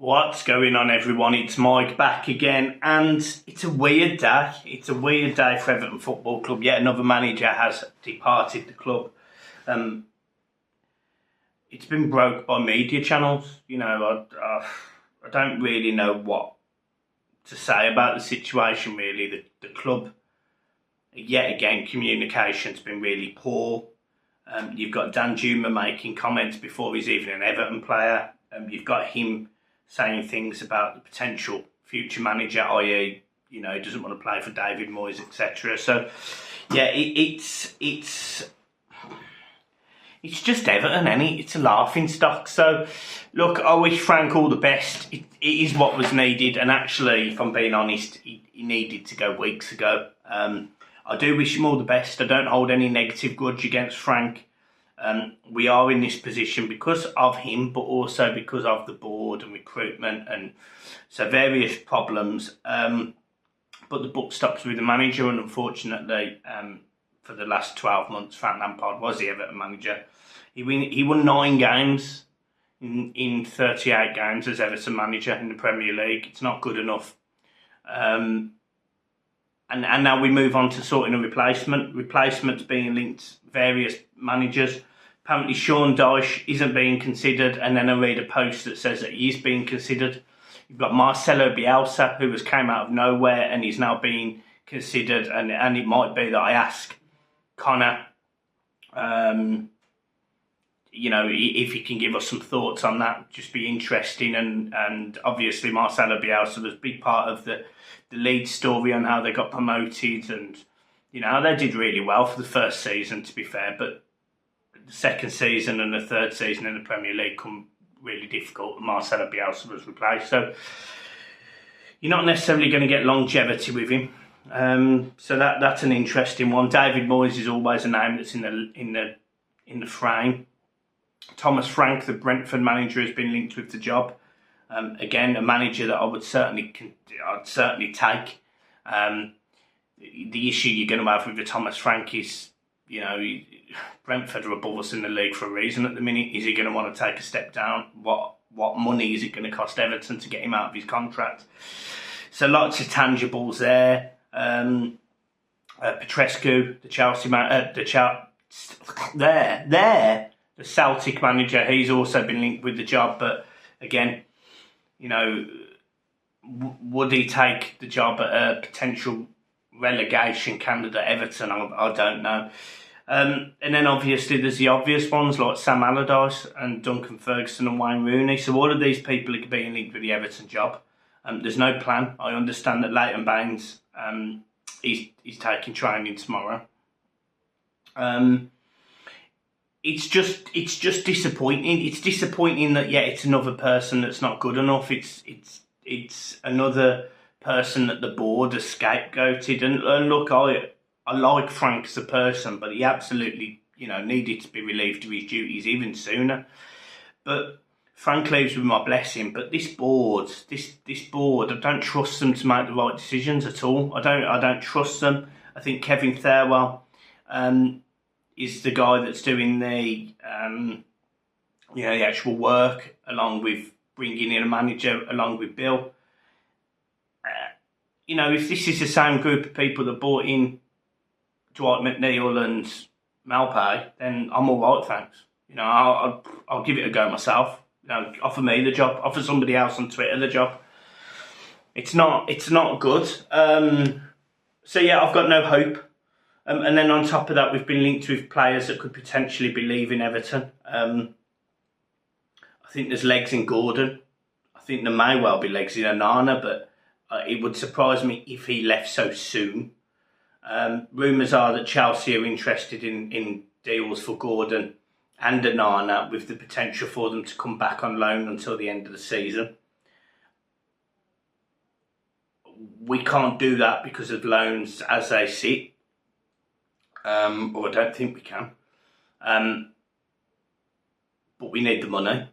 What's going on, everyone? It's Mike back again, and it's a weird day. It's a weird day for Everton Football Club. Yet another manager has departed the club. It's been broke by media channels. You know, I don't really know what to say about the situation, really. The club, yet again, communication's been really poor. You've got Dan Juma making comments before he's even an Everton player. You've got him saying things about the potential future manager, i.e., you know, he doesn't want to play for David Moyes, etc. So, yeah, it's just Everton, isn't it? It's a laughing stock. So, look, I wish Frank all the best. It is what was needed, and actually, if I'm being honest, he needed to go weeks ago. I do wish him all the best. I don't hold any negative grudge against Frank. We are in this position because of him, but also because of the board and recruitment, and so various problems. But the buck stops with the manager, and unfortunately, for the last 12 months, Frank Lampard was the Everton manager. He won 9 games in 38 games as Everton manager in the Premier League. It's not good enough. And now we move on to sorting a replacement. Replacements being linked various managers. Apparently Sean Dyche isn't being considered, and then I read a post that says that he is being considered. You've got Marcelo Bielsa, who has came out of nowhere and is now being considered, and it might be that I ask Connor, you know, if he can give us some thoughts on that. Just be interesting, and obviously Marcelo Bielsa was a big part of the lead story on how they got promoted, and you know, they did really well for the first season, to be fair, but the second season and the third season in the Premier League come really difficult, and Marcelo Bielsa was replaced. So you're not necessarily going to get longevity with him. So that's an interesting one. David Moyes is always a name that's in the frame. Thomas Frank, the Brentford manager, has been linked with the job. Again, a manager that I'd certainly take. The issue you're going to have with the Thomas Frank is, you know, Brentford are above us in the league for a reason at the minute. Is he going to want to take a step down? What money is it going to cost Everton to get him out of his contract? So lots of tangibles there. Petrescu, the Chelsea man, the Celtic manager, he's also been linked with the job. But again, you know, would he take the job at a potential relegation candidate Everton? I don't know. And then obviously there's the obvious ones like Sam Allardyce and Duncan Ferguson and Wayne Rooney. So all of these people are being linked with the Everton job. There's no plan. I understand that Leighton Baines he's taking training tomorrow. It's just disappointing. It's disappointing that it's another person that's not good enough. It's another person that the board has scapegoated. And look, I like Frank as a person, but he absolutely, you know, needed to be relieved of his duties even sooner. But Frank leaves with my blessing. But this board, I don't trust them to make the right decisions at all. I don't trust them. I think Kevin Thirlwell is the guy that's doing the the actual work, along with bringing in a manager along with Bill. You know, if this is the same group of people that brought in Dwight McNeil and Malpay, then I'm all right, thanks. You know, I'll give it a go myself. You know, offer me the job, offer somebody else on Twitter the job. It's not good. So yeah, I've got no hope. And then on top of that, we've been linked with players that could potentially be leaving Everton. I think there's legs in Gordon. I think there may well be legs in Onana, but it would surprise me if he left so soon. Rumours are that Chelsea are interested in deals for Gordon and Onana, with the potential for them to come back on loan until the end of the season. We can't do that because of loans as they sit. Or I don't think we can. But we need the money.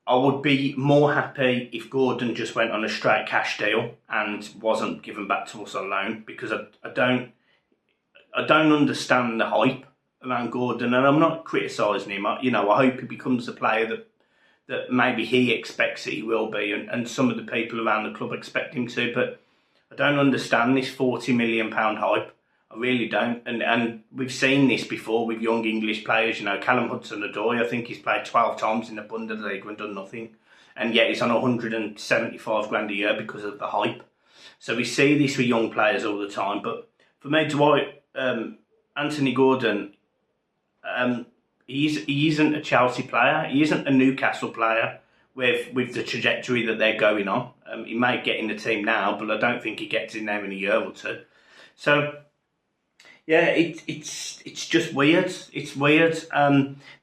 I would be more happy if Gordon just went on a straight cash deal and wasn't given back to us on loan, because I don't understand the hype around Gordon, and I'm not criticising him. I hope he becomes the player that maybe he expects that he will be, and some of the people around the club expect him to. But I don't understand this £40 million hype. I really don't. And we've seen this before with young English players. You know, Callum Hudson-Odoi, I think he's played 12 times in the Bundesliga and done nothing. And yet he's on 175 grand a year because of the hype. So we see this with young players all the time. But for me, Dwight, Anthony Gordon, he isn't a Chelsea player. He isn't a Newcastle player with the trajectory that they're going on. He may get in the team now, but I don't think he gets in there in a year or two. So, yeah, it's just weird. It's weird.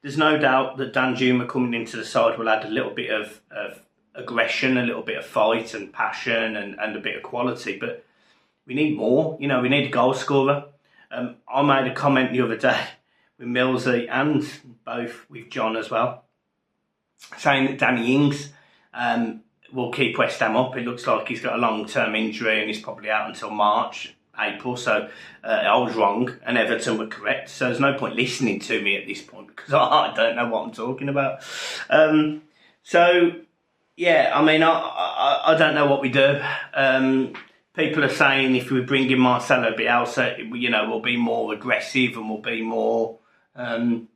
There's no doubt that Danjuma coming into the side will add a little bit of aggression, a little bit of fight and passion and a bit of quality. But we need more. You know, we need a goal scorer. I made a comment the other day with Millsy and both with John as well, saying that Danny Ings will keep West Ham up. It looks like he's got a long-term injury and he's probably out until March, April. So I was wrong and Everton were correct. So there's no point listening to me at this point because I don't know what I'm talking about. So, yeah, I mean, I don't know what we do. People are saying if we bring in Marcelo Bielsa, you know, we'll be more aggressive and we'll be more, you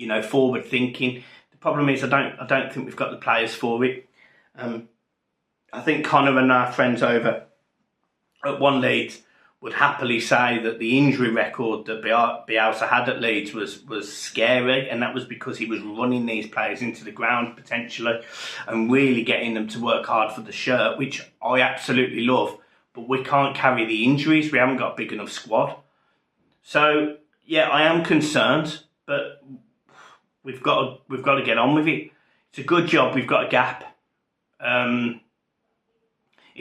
know, forward thinking. The problem is I don't think we've got the players for it. I think Connor and our friends over at One Leeds would happily say that the injury record that Bielsa had at Leeds was scary, and that was because he was running these players into the ground potentially and really getting them to work hard for the shirt, which I absolutely love. But we can't carry the injuries. We haven't got a big enough squad. So yeah, I am concerned, but we've got to get on with it. It's a good job we've got a gap. It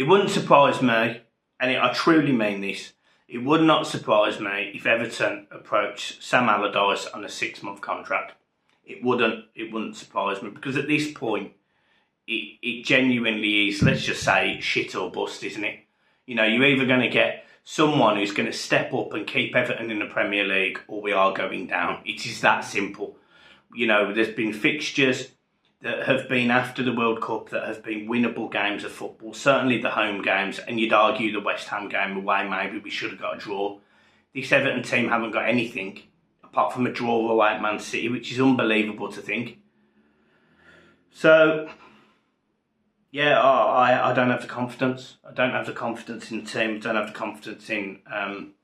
wouldn't surprise me. And I truly mean this, it would not surprise me if Everton approached Sam Allardyce on a 6-month contract. It wouldn't surprise me, because at this point, it genuinely is, let's just say, shit or bust, isn't it? You know, you're either going to get someone who's going to step up and keep Everton in the Premier League, or we are going down. It is that simple. You know, there's been fixtures that have been after the World Cup that have been winnable games of football, certainly the home games, and you'd argue the West Ham game away, maybe we should have got a draw. This Everton team haven't got anything apart from a draw away at Man City, which is unbelievable to think. So, yeah, I don't have the confidence. I don't have the confidence in the team. I don't have the confidence in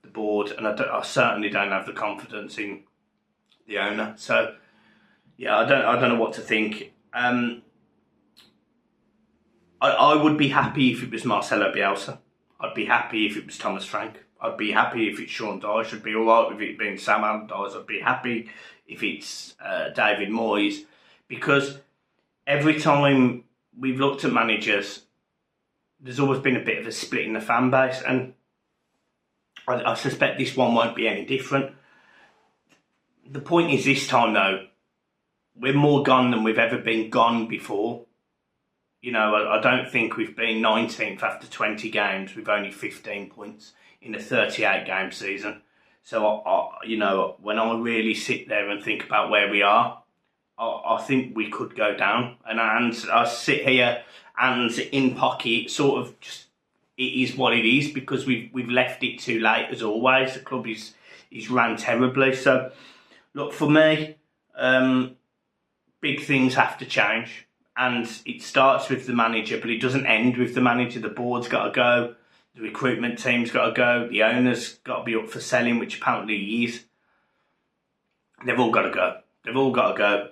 the board, and I certainly don't have the confidence in the owner. So, yeah, I don't know what to think. I would be happy if it was Marcelo Bielsa. I'd be happy if it was Thomas Frank. I'd be happy if it's Sean Dyche. I'd be alright with it being Sam Allardyce. I'd be happy if it's David Moyes. Because every time we've looked at managers, there's always been a bit of a split in the fan base. And I suspect this one won't be any different. The point is this time, though, we're more gone than we've ever been gone before. You know, I don't think we've been 19th after 20 games with only 15 points in a 38-game season. So, you know, when I really sit there and think about where we are, I think we could go down. And I sit here and in pocket, sort of just, it is what it is, because we've left it too late as always. The club is ran terribly. So, look, for me, big things have to change, and it starts with the manager, but it doesn't end with the manager. The board's got to go, the recruitment team's got to go, the owner's got to be up for selling, which apparently he is. They've all got to go. They've all got to go.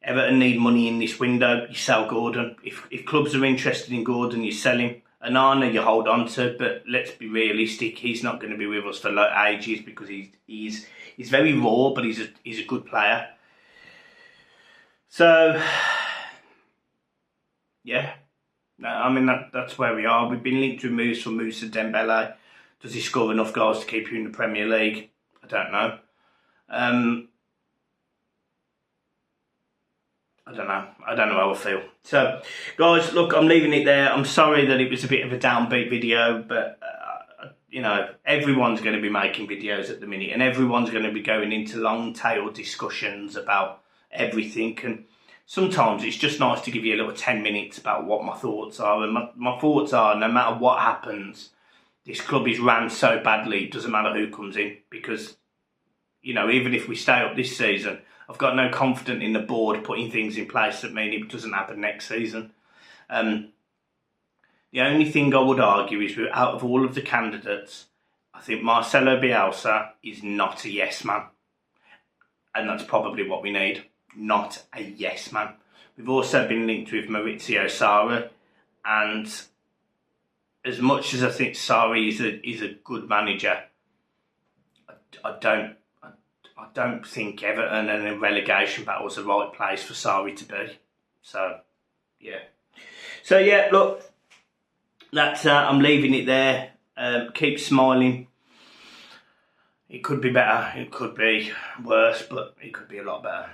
Everton need money in this window. You sell Gordon. If clubs are interested in Gordon, you sell him. Anana, you hold on to, but let's be realistic. He's not going to be with us for ages, because he's very raw, but he's a good player. So, yeah, no, I mean, that's where we are. We've been linked with moves for Moussa Dembele. Does he score enough goals to keep you in the Premier League? I don't know. I don't know. I don't know how I feel. So, guys, look, I'm leaving it there. I'm sorry that it was a bit of a downbeat video, but, you know, everyone's going to be making videos at the minute, and everyone's going to be going into long-tailed discussions about everything. And sometimes it's just nice to give you a little 10 minutes about what my thoughts are. And my thoughts are, no matter what happens, this club is ran so badly, it doesn't matter who comes in. Because, you know, even if we stay up this season, I've got no confidence in the board putting things in place that mean it doesn't happen next season. The only thing I would argue is, out of all of the candidates, I think Marcelo Bielsa is not a yes man. And that's probably what we need. Not a yes man. We've also been linked with Maurizio Sarri, and as much as I think Sarri is a good manager, I don't think Everton and a relegation battle is the right place for Sarri to be. So yeah, look, that's I'm leaving it there. Keep smiling. It could be better, it could be worse, but it could be a lot better.